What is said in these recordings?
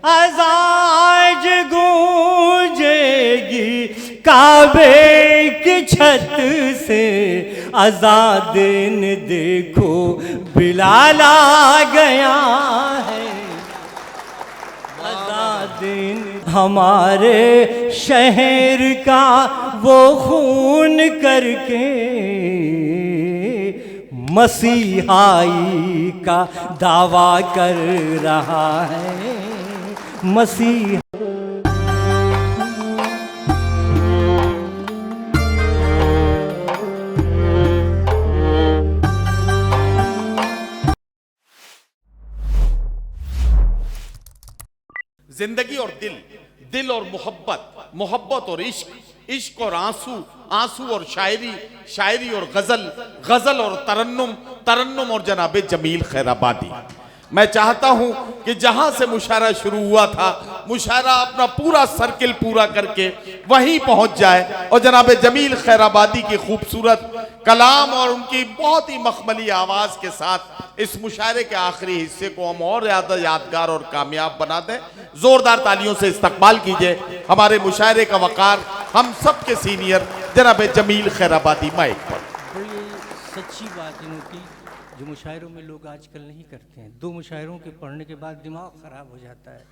अज़ाज गूंजेगी काबे की छत से, आज़ादीन देखो बिलाल आ गया है। आज़ादीन हमारे शहर का वो खून करके मसीहाई का दावा कर रहा है। मसीहा जिंदगी और दिल, दिल और मोहब्बत, मोहब्बत और इश्क, इश्क और आंसू, आंसू और शायरी, शायरी और गजल, गजल और तरन्नुम, तरन्नुम और जनाबे जमील खैराबादी। मैं चाहता हूं कि जहां से मुशायरा शुरू हुआ था, मुशायरा अपना पूरा सर्किल पूरा करके वहीं पहुंच जाए और जनाबे जमील खैराबादी की खूबसूरत कलाम और उनकी बहुत ही मखमली आवाज के साथ इस मुशायरे के आखिरी हिस्से को हम और ज्यादा यादगार और कामयाब बना दें। जोरदार तालियों से इस्तकबाल कीजिए हमारे मुशायरे का वकार, हम सब के सीनियर जनाबे जमील खैराबादी। माइक पर। तो ये सच्ची बात इनकी जो मुशायरों में लोग आजकल नहीं करते हैं। 2 मुशायरों के पढ़ने के बाद दिमाग ख़राब हो जाता है।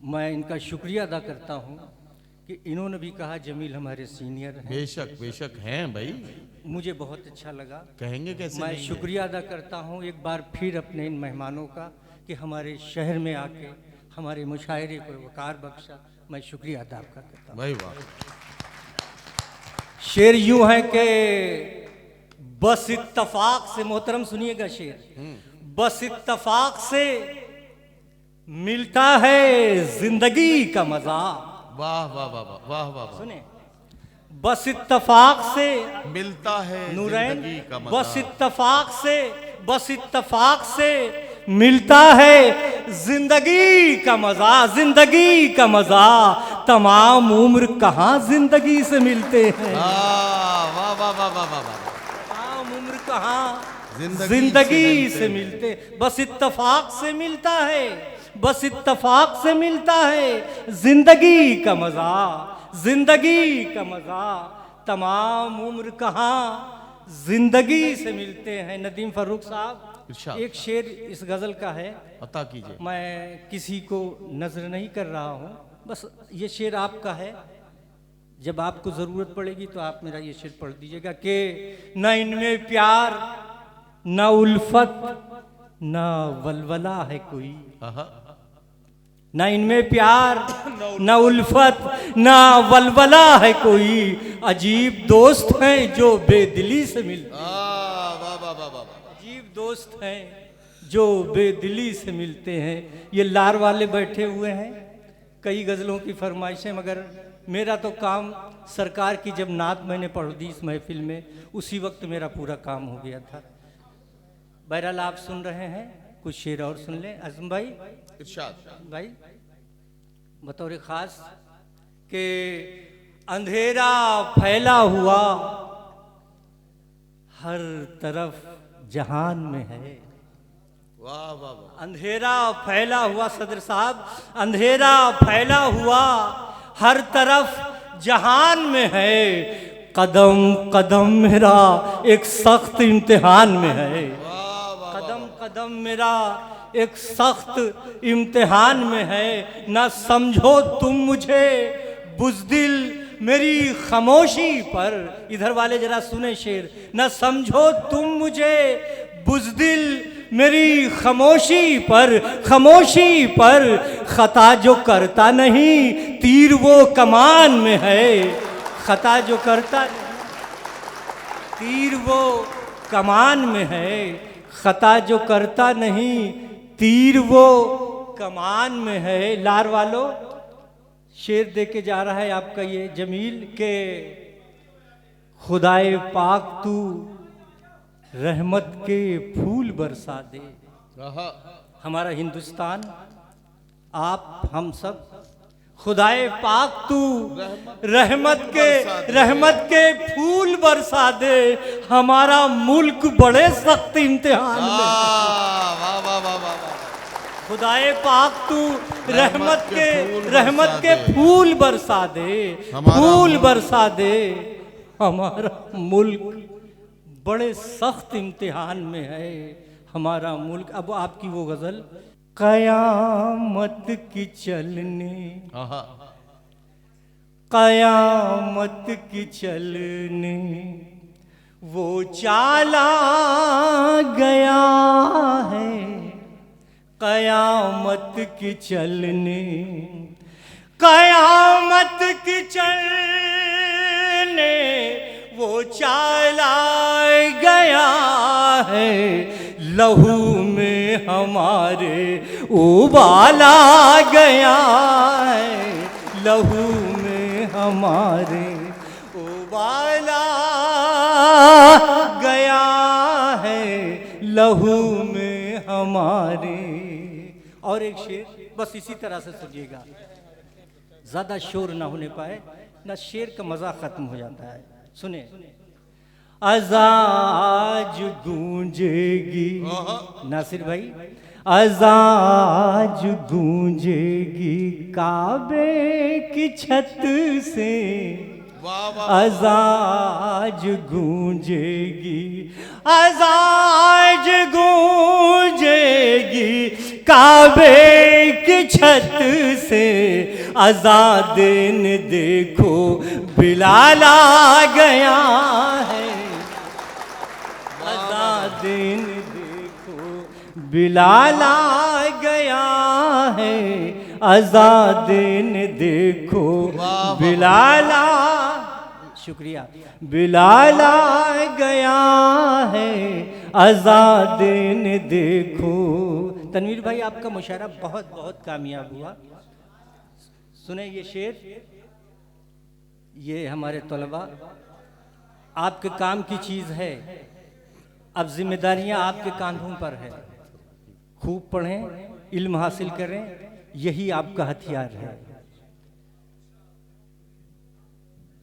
मैं इनका शुक्रिया अदा करता हूँ कि इन्होंने भी कहा जमील हमारे सीनियर हैं। बेशक बेशक हैं भाई, मुझे बहुत अच्छा लगा। कहेंगे कैसे मैं नहीं शुक्रिया अदा करता हूँ एक बार फिर अपने इन मेहमानों का कि हमारे शहर में आके हमारे मुशायरे को वकार बख्शा। मैं शुक्रिया अदा करता हूँ भाई। वाह। शेर यूं है कि बस इत्तफाक से, मोहतरम सुनिएगा शेर, बस इत्तफाक से मिलता है जिंदगी का मजा। वाह वाह वाह वाह वाह वाह। सुने, बस इत्तफाक से मिलता है नूरैन, जिंदगी का मजा। बस इत्तफाक से, बस इत्तफाक से मिलता है जिंदगी का मजा, जिंदगी का मजा। तमाम उम्र कहाँ जिंदगी से मिलते हैं। वाह वाह वाह वाह वाह वाह। तमाम उम्र कहाँ जिंदगी से मिलते। बस इत्तफाक से मिलता है, बस इत्तफाक से मिलता है जिंदगी का मजा, जिंदगी का मजा। तमाम उम्र कहाँ जिंदगी से मिलते हैं। नदीम फर्रुख साहब, एक शेर इस गज़ल का है, अता कीजिए। मैं किसी को नजर नहीं कर रहा हूँ, बस ये शेर आपका है। जब आपको ज़रूरत पड़ेगी तो आप मेरा ये शेर पढ़ दीजिएगा कि न इनमें प्यार, न उल्फत, न वलवला है कोई। न इनमें प्यार, न उल्फत, न वलवला है कोई। अजीब दोस्त हैं जो बेदिली से मिलते हैं। अजीब दोस्त हैं जो बेदिली से मिलते हैं। ये लार वाले बैठे हुए हैं, कई गज़लों की फरमाइशें, मगर मेरा तो काम सरकार की जब नात मैंने पढ़ दी इस महफिल में, उसी वक्त मेरा पूरा काम हो गया था। बहरहाल आप सुन रहे हैं, कुछ शेर और सुन लें। आज़म भाई, इरशाद भाई, बतौर ख़ास कि अंधेरा फैला हुआ हर तरफ जहान में है। वाह वाह वाह। अंधेरा फैला हुआ, सदर साहब, अंधेरा फैला हुआ हर तरफ जहान में है। कदम कदम मेरा एक सख्त इम्तिहान में है। कदम कदम मेरा एक सख्त इम्तिहान में है। ना समझो तुम मुझे बुज़दिल मेरी खामोशी पर। इधर वाले जरा सुने शेर। न समझो तुम मुझे बुज़दिल मेरी खामोशी पर, खामोशी पर। खता जो करता नहीं तीर वो कमान में है। खता जो करता तीर वो कमान में है। खता जो करता नहीं तीर वो कमान में है। लार वालों, शेर दे के जा रहा है आपका ये जमील के खुदाए पाक तू रहमत के फूल बरसा दे। हमारा हिंदुस्तान, आप हम सब, खुदाए पाक तू रहमत के फूल बरसा दे। हमारा मुल्क बड़े सख्त इम्तिहान में। खुदाए पाक तू रहमत के फूल बरसा दे, फूल बरसा दे। हमारा मुल्क बड़े सख्त इम्तिहान में है, हमारा मुल्क। अब आपकी वो गजल, कयामत की चलने, कयामत की चलने वो चाला गया है, कयामत की चलने, कयामत की चलने वो चाला गया है, लहू में हमारे उबाला गया है, लहू में हमारे उबाला गया है, लहू में हमारे। और एक शेर बस इसी तरह से सुनिएगा, ज्यादा शोर ना होने पाए ना, शेर का मजा खत्म हो जाता है। सुने, अज़ाज गूंजेगी, नासिर भाई, अज़ाज गूंजेगी काबे की छत से, अज़ाज गूंजेगी, अज़ाज गूंजेगी काबे की छत से, अज़ादिन देखो बिलाल आ गया है, अज़ादिन देखो बिलाल आ गया है, अज़ादिन देखो बिलाल, शुक्रिया, बिलाल आ गया है, अज़ादिन देखो। तनवीर भाई आपका मुशायरा बहुत बहुत कामयाब हुआ। सुने ये शेर, ये हमारे तलबा आपके काम की चीज़ है, अब जिम्मेदारियां आपके कांधों पर है। खूब पढ़ें, इल्म हासिल करें, यही आपका हथियार है।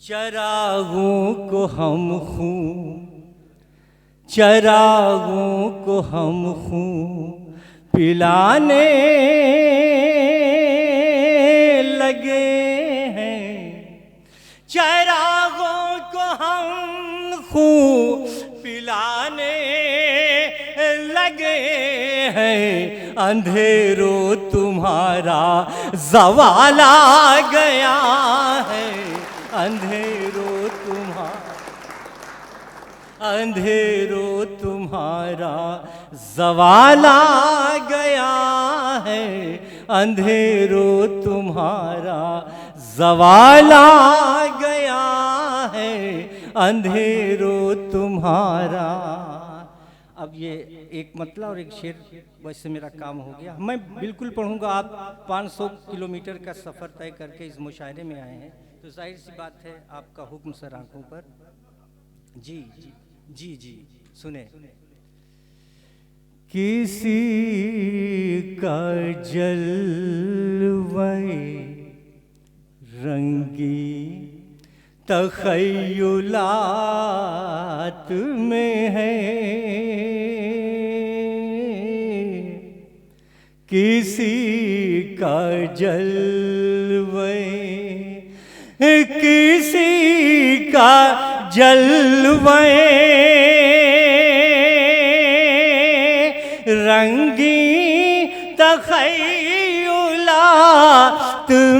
चरागों को हम खूं, चरागों को हम खूं पिलाने लगे हैं, चरागों को हम खूं पिलाने लगे हैं, अंधेरों तुम्हारा ज़वाल आ गया है, अंधेरों तुम्हारा, अंधेरों तुम्हारा ज़वाल आ गया है, अंधेरों तुम्हारा ज़वाल आ गया है, अंधेरों तुम्हारा। अब ये एक मतला और एक शेर, वैसे मेरा काम हो गया। मैं बिल्कुल पढ़ूंगा, आप 500 किलोमीटर का सफ़र तय करके इस मुशायरे में आए हैं, तो जाहिर सी बात है आपका हुक्म सर आंखों पर। जी जी जी जी, सुने, किसी का जलवे रंगी तख़य्युलात में है, किसी का जलवे, किसी का जलवे रंगी तख़य्युलात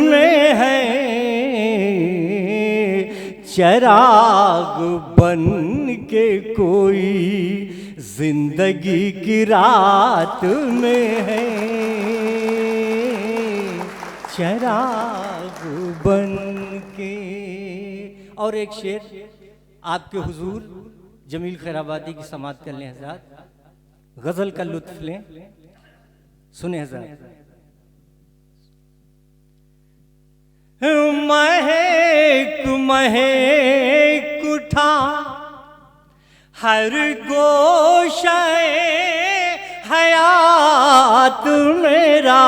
में है, चराग बन के कोई जिंदगी की रात में है, चराग बन के। और एक शेर आपके हुजूर जमील खैराबादी की समात कर लें हज़रात, गज़ल का लुत्फ़ लें, सुने हज़रात। महक महक उठा हर गोशे हयात मेरा,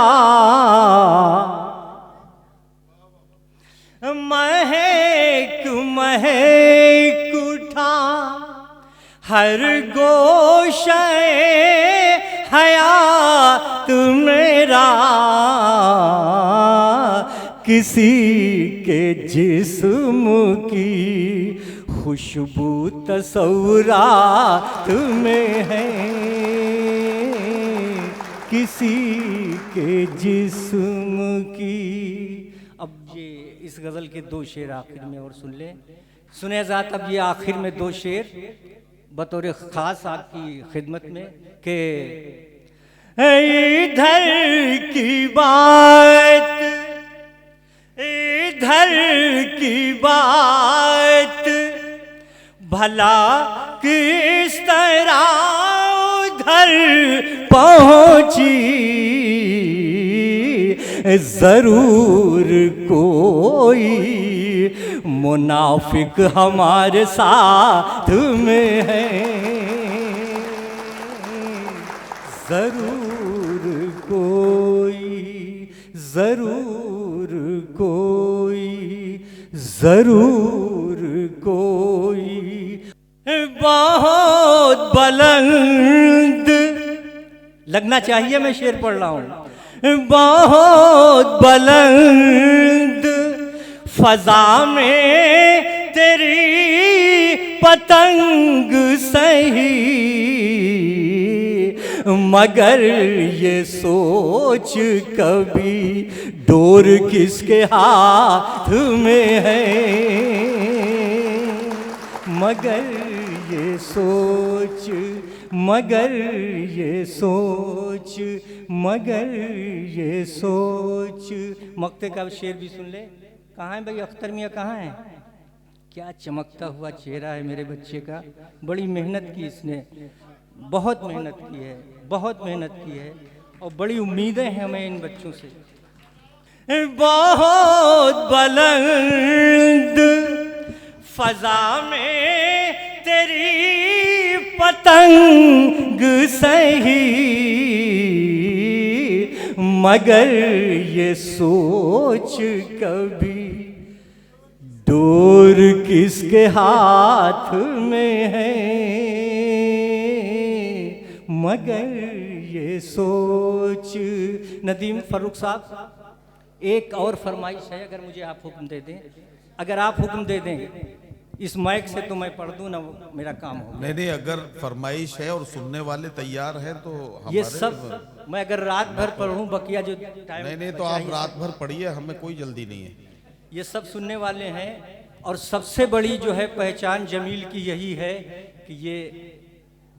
महक महक उठा हर गोशे हयात मेरा, किसी के जिस्म की खुशबू तस्वुरात में है, किसी के जिस्म की। अब ये इस गज़ल के दो शेर आखिर में और सुन लें। सुने ज़ात अब ये आखिर में दो शेर बतौर ख़ास आपकी खिदमत में कि इधर की बात, इधर की बात भला किस तरह उधर पहुंची, जरूर कोई मुनाफिक हमारे साथ में है, जरूर कोई, जरूर कोई, जरूर कोई। बहुत बुलंद लगना चाहिए, मैं शेर पढ़ रहा हूं। बहुत बुलंद फजा में तेरी पतंग सही, मगर ये सोच कभी डोर किसके हाथ में है, मगर ये सोच, मगर ये सोच, मगर ये सोच। मक्ते का शेर भी सुन ले। कहाँ है भाई अख्तर मियाँ, कहाँ है? क्या चमकता हुआ चेहरा है मेरे बच्चे का। बड़ी मेहनत की इसने, बहुत मेहनत की है, बहुत मेहनत की है और बड़ी उम्मीदें हैं हमें इन बच्चों से। बहुत बुलंद फजा में तेरी पतंग सही, मगर ये सोच कभी डोर किसके हाथ में है, मगर ये सोच। नदीम फर्रुख साहब, एक और फरमाइश है, अगर मुझे आप हुक्म दे दें, अगर आप हुक्म दे दें इस माइक से तो मैं पढ़ दूं ना, मेरा काम हो। नहीं नहीं, अगर फरमाइश है और सुनने वाले तैयार हैं तो ये सब मैं अगर रात भर पढ़ूं, बकिया जो टाइम नहीं तो आप रात भर पढ़िए, हमें कोई जल्दी नहीं है। ये सब सुनने वाले हैं और सबसे बड़ी जो है पहचान जमील की यही है कि ये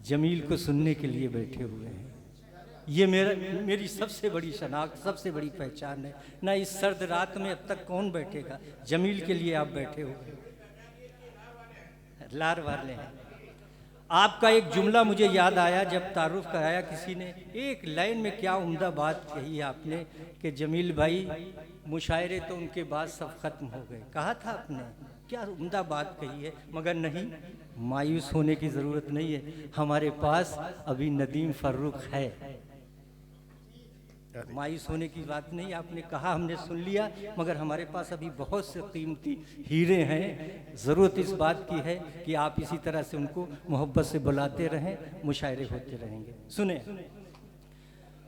जमील को सुनने के लिए बैठे हुए हैं। ये मेरी सबसे बड़ी शनाख्त, सबसे बड़ी पहचान है ना। इस सर्द रात में अब तक कौन बैठेगा? जमील के लिए आप बैठे हो, लार वाले हैं। आपका एक जुमला मुझे याद आया जब तारुफ कराया किसी ने, एक लाइन में क्या उम्दा बात कही है आपने कि जमील भाई मुशायरे तो उनके बाद सब खत्म हो गए। कहा था आपने, क्या उम्दा बात कही है। मगर नहीं, मायूस होने की ज़रूरत नहीं है, हमारे पास अभी नदीम फर्रुख है। मायूस होने की बात नहीं, आपने कहा, हमने सुन लिया, मगर हमारे पास अभी बहुत से कीमती हीरे हैं। ज़रूरत इस बात की है कि आप इसी तरह से उनको मोहब्बत से बुलाते रहें, मुशायरे होते रहेंगे। सुने।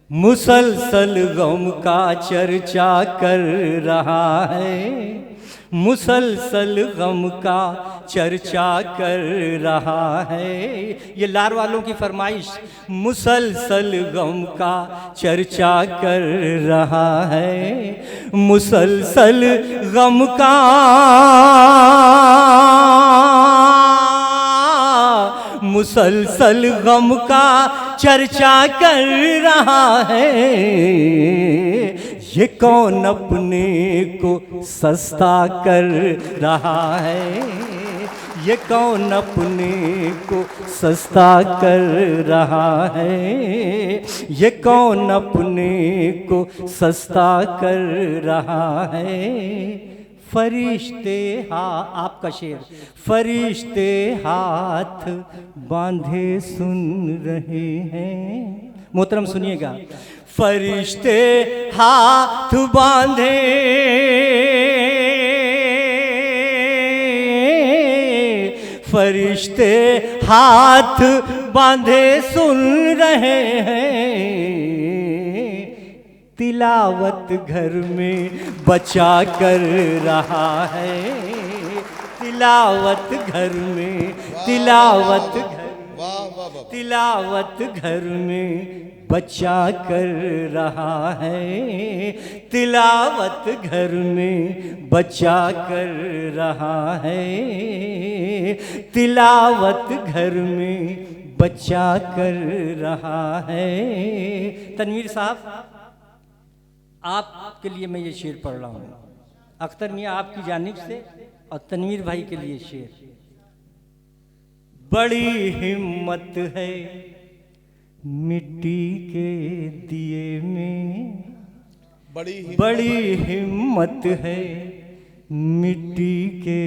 मुसलसल गम का चर्चा कर रहा है, मुसलसल गम का चर्चा कर रहा है। ये लार वालों की फरमाइश, मुसलसल गम का चर्चा कर रहा है, मुसलसल गम का मुसलसल गम का चर्चा कर रहा है। ये कौन अपने को सस्ता कर रहा है, ये कौन अपने को सस्ता कर रहा है, ये कौन अपने को सस्ता कर रहा है। फरिश्ते आपका शेर, फरिश्ते हाथ बांधे सुन रहे हैं। मोहतरम सुनिएगा, फरिश्ते हाथ बांधे फरिश्ते हाथ बांधे सुन रहे हैं, तिलावत घर में बचा कर रहा है, तिलावत घर में, तिलावत घर, वाह वाह वाह। तिलावत घर में बचा कर रहा है, तिलावत घर में बचा कर रहा है, तिलावत घर में बचा कर रहा है। तनवीर साहब, आपके लिए मैं ये शेर पढ़ रहा हूँ, अख्तर मियाँ आपकी जानिब से और तनवीर भाई के लिए शेर। बड़ी हिम्मत है मिट्टी के दिए में, बड़ी हिम्मत है मिट्टी के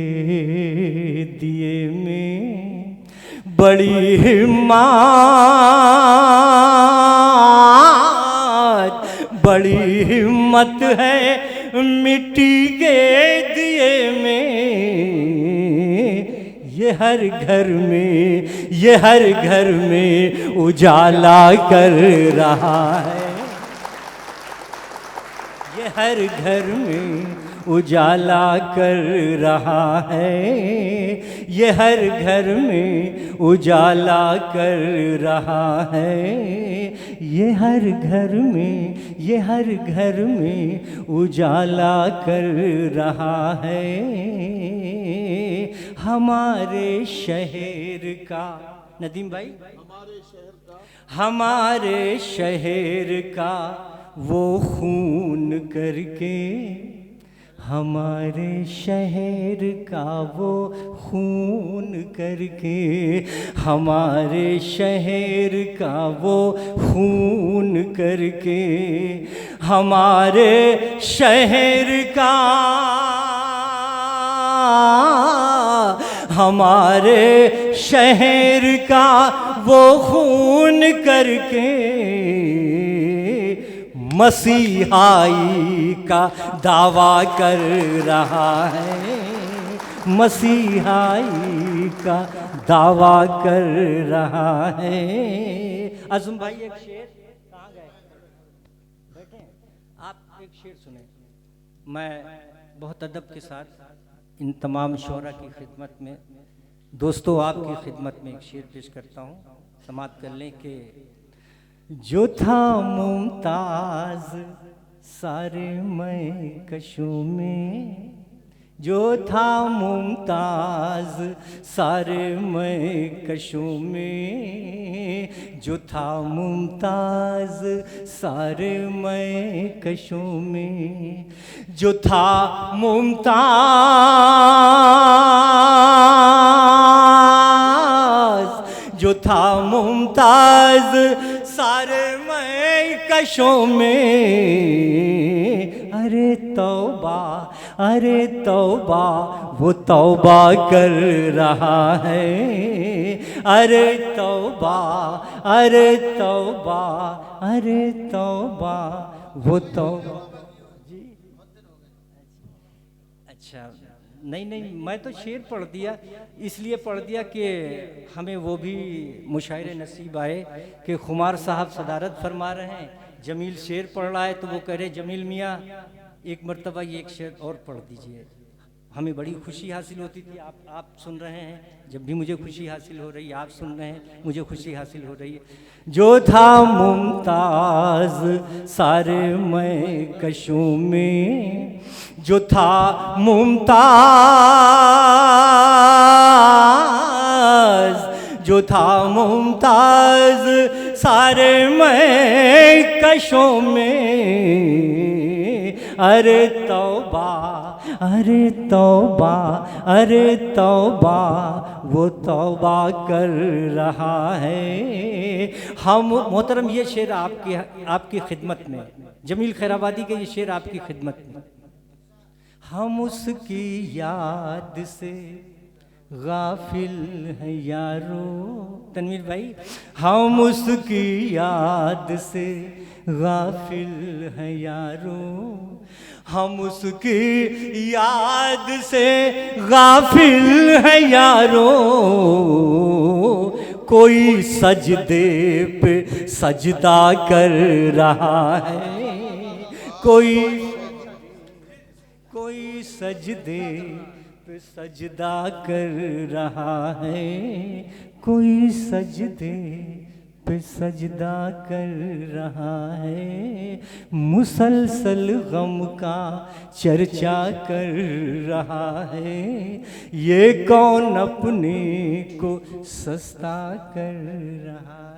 दिए में, बड़ी हिम्मत, बड़ी हिम्मत है मिट्टी के दिए में, ये हर घर में, ये हर घर में उजाला कर रहा है, ये हर घर में उजाला कर रहा है, ये हर घर में उजाला कर रहा है, ये हर घर में, ये हर घर में उजाला कर रहा है। हमारे शहर का, नदीम भाई, हमारे शहर का वो खून करके, हमारे शहर का वो खून करके, हमारे शहर का वो खून करके, हमारे शहर का, हमारे शहर का वो खून करके, मसीहाई का दावा कर रहा है, मसीहाई का दावा कर रहा है। आज़म भाई एक शेर, कहाँ गए, बैठे हैं? आप एक शेर सुने। मैं बहुत अदब के साथ इन तमाम शोरा की खिदमत में, दोस्तों आपकी खिदमत में एक शेर पेश करता हूँ, समाप्त कर लें कि जो था मुमताज सारे मैं कशों में, जो था मुमताज सारे मैं कशों में, जो था मुमताज सारे मैं कशों में, जो था मुमताज, जो था मुमताज सारे मैं कशों में, अरे तौबा, अरे तौबा, वो तौबा कर रहा है, अरे तौबा, अरे तौबा, अरे तौबा, वो तौबा। अच्छा, नहीं नहीं, मैं तो शेर पढ़ दिया, इसलिए पढ़ दिया कि हमें वो भी मुशायरे नसीब आए कि खुमार साहब सदारत फरमा रहे हैं, जमील शेर पढ़ रहा है, तो वो कह रहे जमील मियाँ एक मर्तबा ये एक शेर और पढ़ दीजिए। हमें बड़ी खुशी हासिल होती थी, आप सुन रहे हैं, जब भी मुझे खुशी हासिल हो रही है, आप सुन रहे हैं, मुझे खुशी हासिल हो रही है। जो था मुमताज सारे मैं कशों में, जो था मुमताज, जो था मुमताज सारे मैं कशों में, अरे तौबा, अरे तौबा, अरे तौबा, वो तौबा कर रहा है। हम मोहतरम, ये शेर आपकी खिदमत में, जमील खैराबादी के ये शेर आपकी खिदमत में। हम उसकी याद से गाफिल है यारो, तनवीर भाई, हम उसकी याद से गाफिल है यारो, हम उसकी याद से गाफिल है यारो, कोई सजदे पे सजदा कर रहा है, कोई सजदे पे सजदा कर रहा है, कोई सजदे पे सजदा कर रहा है, मुसलसल गम का चर्चा कर रहा है, ये कौन अपने को सस्ता कर रहा है।